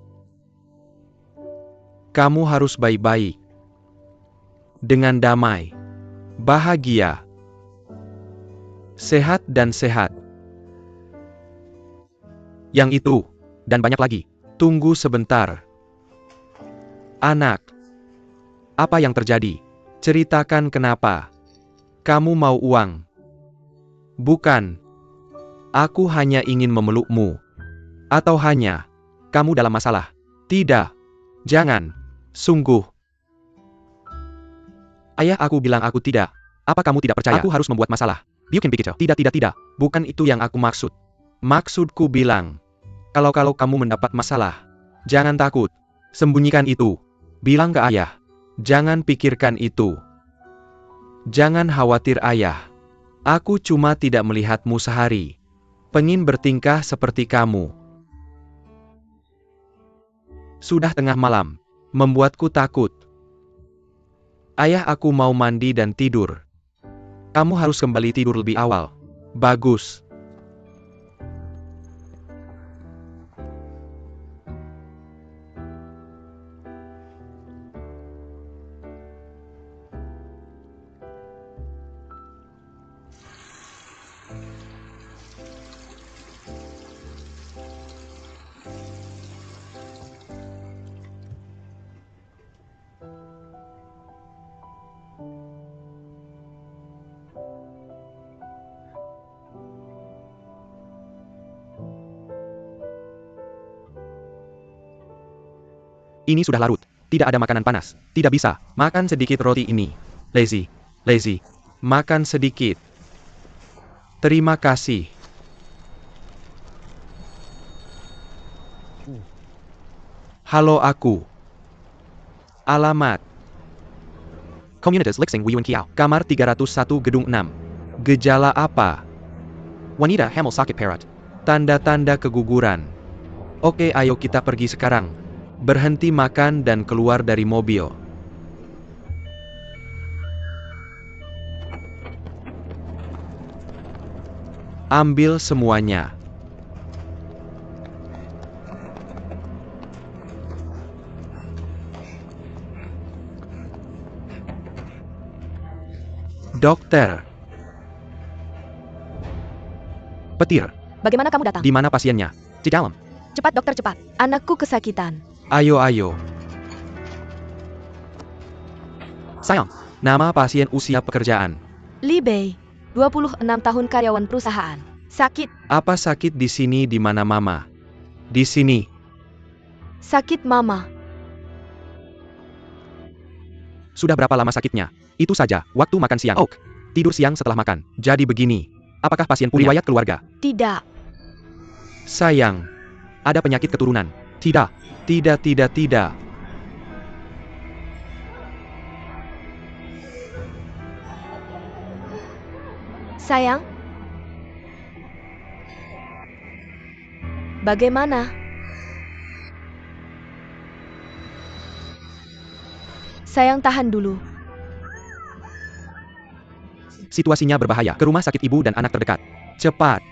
Kamu harus baik-baik. Dengan damai. Bahagia. Sehat dan sehat. Yang itu, dan banyak lagi. Tunggu sebentar. Anak. Apa yang terjadi? Ceritakan kenapa. Kamu mau uang? Bukan. Aku hanya ingin memelukmu. Atau hanya. Kamu dalam masalah. Tidak. Jangan. Sungguh. Ayah, aku bilang aku tidak. Apa kamu tidak percaya? Aku harus membuat masalah. Bikin begitu. Tidak, tidak, tidak. Bukan itu yang aku maksud. Maksudku bilang. Kalau kamu mendapat masalah. Jangan takut. Sembunyikan itu. Bilang ke ayah. Jangan pikirkan itu. Jangan khawatir ayah. Aku cuma tidak melihatmu sehari. Pengin bertingkah seperti kamu. Sudah tengah malam. Membuatku takut. Ayah, aku mau mandi dan tidur. Kamu harus kembali tidur lebih awal. Bagus. Ini sudah larut. Tidak ada makanan panas. Tidak bisa. Makan sedikit roti ini. Lazy. Lazy. Makan sedikit. Terima kasih. Halo aku. Alamat. Communities Lixing Wiyun Kiao. Kamar 301 gedung 6. Gejala apa? Wanita hamil sakit perut. Tanda-tanda keguguran. Oke, ayo kita pergi sekarang. Berhenti makan dan keluar dari mobil. Ambil semuanya. Dokter. Petir. Bagaimana kamu datang? Di mana pasiennya? Di dalam. Cepat dokter, cepat. Anakku kesakitan. Ayo, ayo. Sayang. Nama pasien, usia, pekerjaan. Li Bei, 26 tahun, karyawan perusahaan. Sakit. Apa sakit di sini? Di mana mama? Di sini. Sakit mama. Sudah berapa lama sakitnya? Itu saja, waktu makan siang. Oh, tidur siang setelah makan. Jadi begini. Apakah pasien punya riwayat keluarga? Tidak. Sayang. Ada penyakit keturunan? Tidak. Tidak. Sayang? Bagaimana? Sayang, tahan dulu. Situasinya berbahaya. Ke rumah sakit ibu dan anak terdekat. Cepat.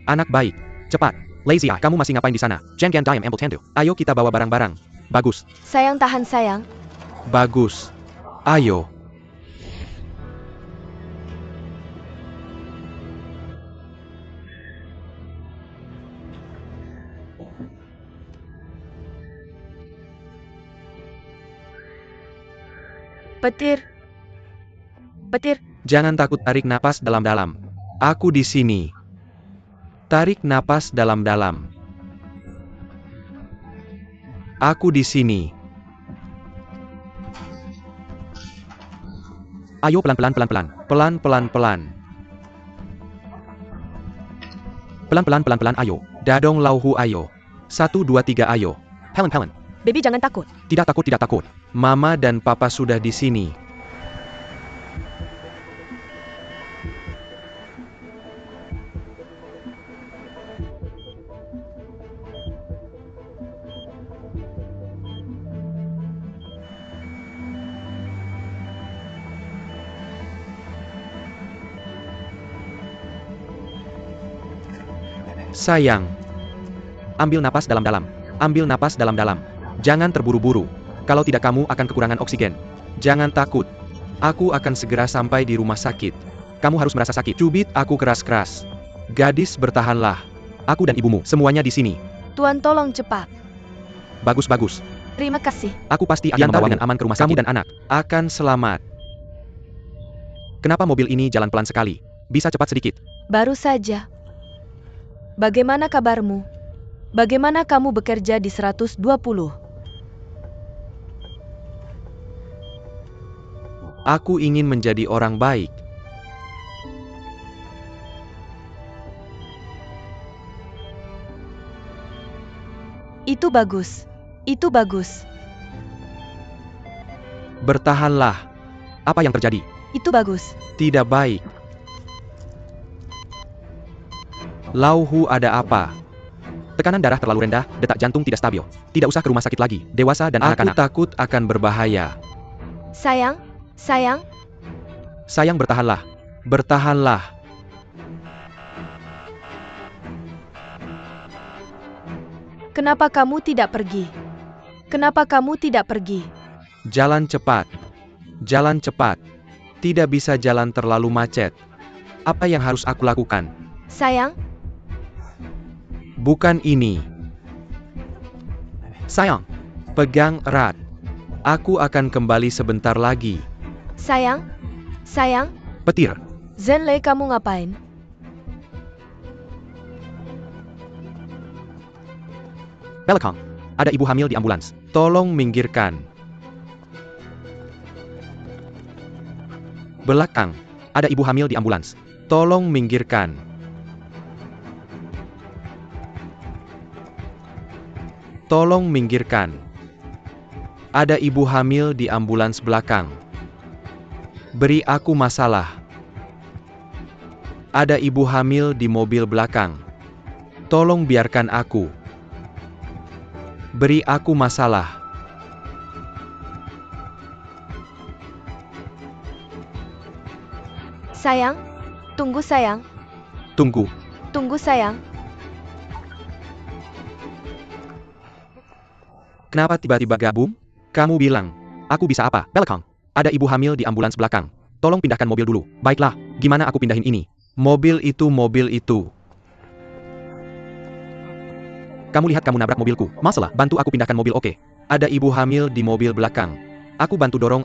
Anak baik. Cepat. Lazy Eye, kamu masih ngapain di sana? Jangan diam ambil tentu. Ayo kita bawa barang-barang. Bagus. Sayang, tahan sayang. Bagus. Ayo. Petir. Petir. Jangan takut, tarik napas dalam-dalam. Aku di sini. Tarik napas dalam-dalam. Aku di sini. Ayo pelan-pelan. Pelan-pelan. Pelan-pelan, ayo. Dadong lauhu ayo. 1, 2, 3 ayo. Helen. Baby, jangan takut. Tidak takut. Mama dan papa sudah di sini. Sayang. Ambil napas dalam-dalam. Jangan terburu-buru. Kalau tidak kamu akan kekurangan oksigen. Jangan takut. Aku akan segera sampai di rumah sakit. Kamu harus merasa sakit. Cubit aku keras-keras. Gadis, bertahanlah. Aku dan ibumu, semuanya di sini. Tuan, tolong cepat. Bagus. Terima kasih. Aku pasti akan membawa dengan aman ke rumah sakit. Kamu dan anak akan selamat. Kenapa mobil ini jalan pelan sekali? Bisa cepat sedikit. Baru saja. Bagaimana kabarmu? Bagaimana kamu bekerja di 120? Aku ingin menjadi orang baik. Itu bagus. Bertahanlah. Apa yang terjadi? Itu bagus. Tidak baik. Lauhu, ada apa? Tekanan darah terlalu rendah, detak jantung tidak stabil. Tidak usah ke rumah sakit lagi, dewasa dan anak-anak. Aku takut akan berbahaya. Sayang. Sayang, bertahanlah. Kenapa kamu tidak pergi? Jalan cepat. Tidak bisa jalan terlalu macet. Apa yang harus aku lakukan? Sayang, Bukan ini. Sayang, pegang erat. Aku akan kembali sebentar lagi. sayang. Petir. Zenlei, kamu ngapain? Belakang. Ada ibu hamil di ambulans. Tolong minggirkan. Belakang. Ada ibu hamil di ambulans. Tolong minggirkan. Tolong minggirkan. Ada ibu hamil di ambulans belakang. Beri aku masalah. Ada ibu hamil di mobil belakang. Tolong biarkan aku. Beri aku masalah. Sayang, tunggu sayang. Tunggu. Tunggu sayang. Kenapa tiba-tiba gabung? Kamu bilang, aku bisa apa? Belakang. Ada ibu hamil di ambulans belakang. Tolong pindahkan mobil dulu. Baiklah, gimana aku pindahin ini? Mobil itu. Kamu lihat kamu nabrak mobilku. Masalah, bantu aku pindahkan mobil, oke. Ada ibu hamil di mobil belakang. Aku bantu dorong.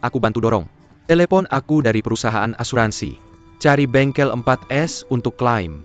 Telepon aku dari perusahaan asuransi. Cari bengkel 4S untuk klaim.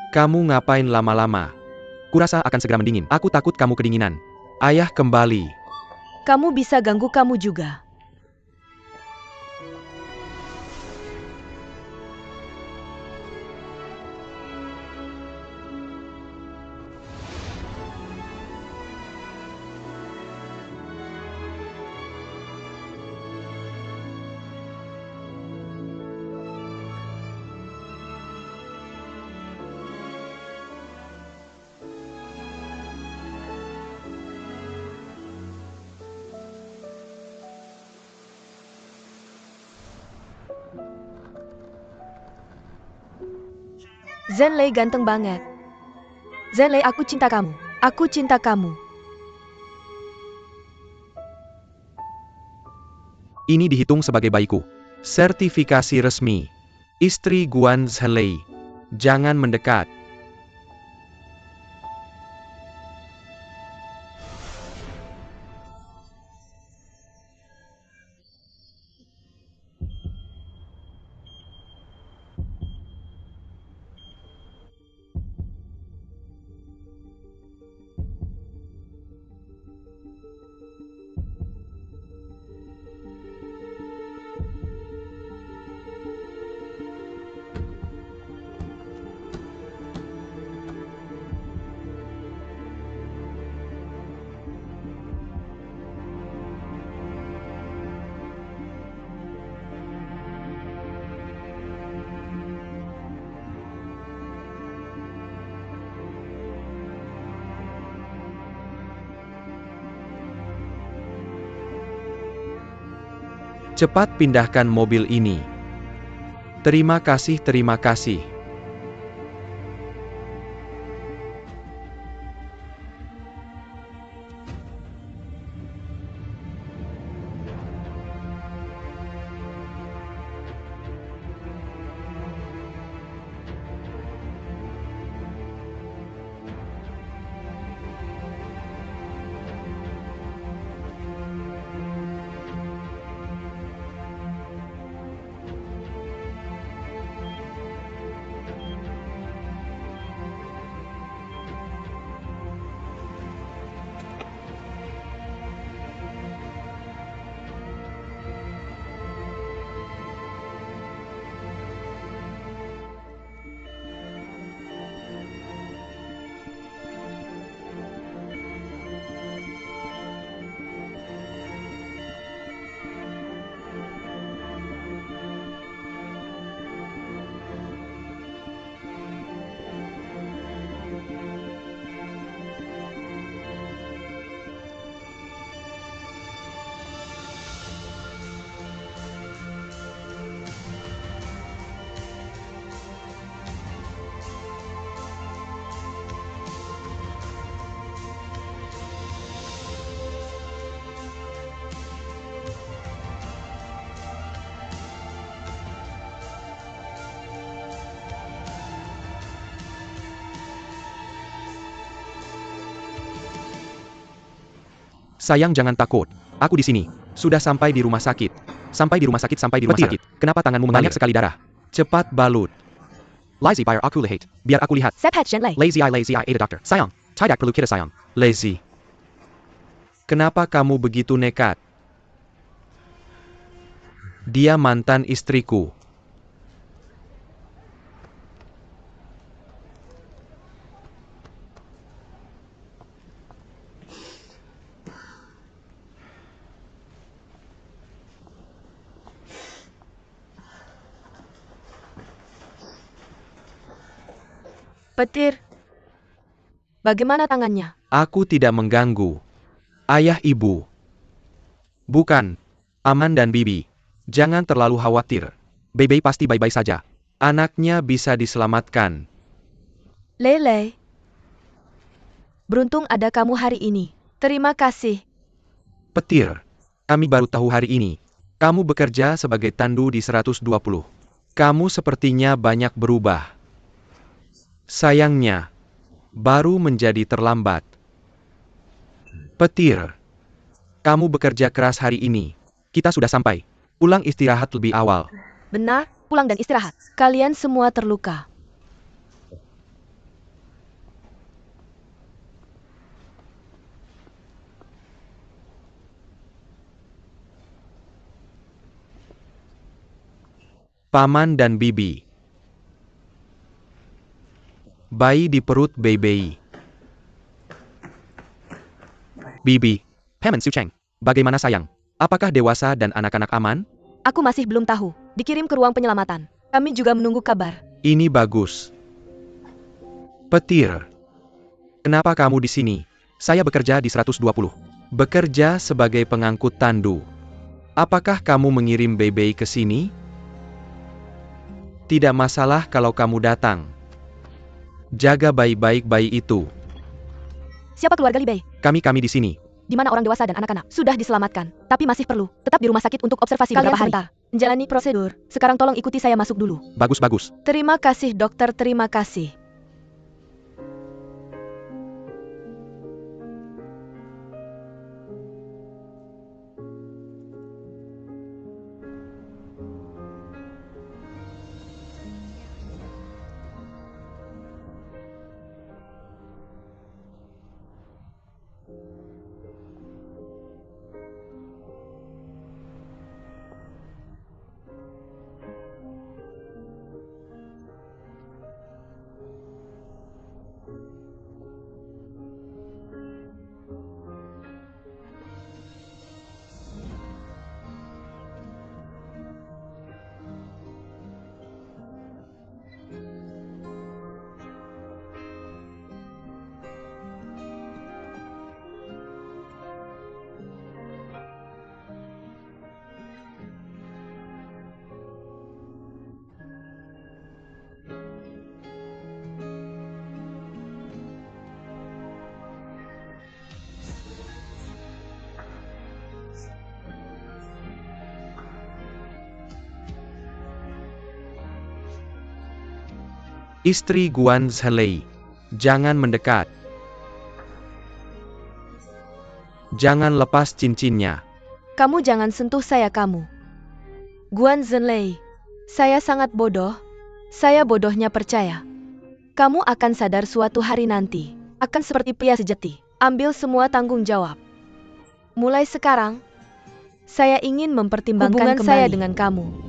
Kamu ngapain lama-lama? Kurasa akan segera mendingin. Aku takut kamu kedinginan. Ayah kembali. Kamu bisa ganggu kamu juga. Zhenlei ganteng banget. Zhenlei, aku cinta kamu. Aku cinta kamu. Ini dihitung sebagai bayiku. Sertifikasi resmi. Istri Guan Zhenlei. Jangan mendekat. Cepat pindahkan mobil ini. Terima kasih, terima kasih. Sayang, jangan takut. Aku di sini. Sudah sampai di rumah sakit. Sampai di rumah sakit, sampai di rumah sakit. Kenapa tanganmu mengalir? Banyak sekali darah. Cepat balut. Lazy biar aku lihat. Biar aku lihat. Sephat Zhenlei. Lazy eye ada dokter. Sayang, tidak perlu kita sayang. Lazy. Kenapa kamu begitu nekat? Dia mantan istriku. Petir. Bagaimana tangannya? Aku tidak mengganggu. Ayah ibu. Bukan. Aman dan Bibi. Jangan terlalu khawatir. Bebe pasti baik-baik saja. Anaknya bisa diselamatkan. Lele. Beruntung ada kamu hari ini. Terima kasih. Petir. Kami baru tahu hari ini. Kamu bekerja sebagai tandu di 120. Kamu sepertinya banyak berubah. Sayangnya, baru menjadi terlambat. Petir. Kamu bekerja keras hari ini. Kita sudah sampai. Pulang istirahat lebih awal. Benar, pulang dan istirahat. Kalian semua terluka. Paman dan Bibi. Bayi di perut Baby. Bibi. Paman Sucheng. Bagaimana sayang? Apakah dewasa dan anak-anak aman? Aku masih belum tahu. Dikirim ke ruang penyelamatan. Kami juga menunggu kabar. Ini bagus. Petir. Kenapa kamu di sini? Saya bekerja di 120. Bekerja sebagai pengangkut tandu. Apakah kamu mengirim Baby ke sini? Tidak masalah kalau kamu datang. Jaga baik-baik bayi itu. Siapa keluarga Li Bei? Kami di sini. Di mana orang dewasa dan anak-anak sudah diselamatkan, tapi masih perlu tetap di rumah sakit untuk observasi beberapa hari. Menjalani prosedur. Sekarang tolong ikuti saya masuk dulu. Bagus. Terima kasih dokter, terima kasih. Istri Guan Zhelei. Jangan mendekat. Jangan lepas cincinnya. Kamu jangan sentuh saya kamu. Guan Zhenlei. Saya sangat bodoh. Saya bodohnya percaya. Kamu akan sadar suatu hari nanti. Akan seperti pria sejati. Ambil semua tanggung jawab. Mulai sekarang, saya ingin mempertimbangkan hubungan saya dengan kamu.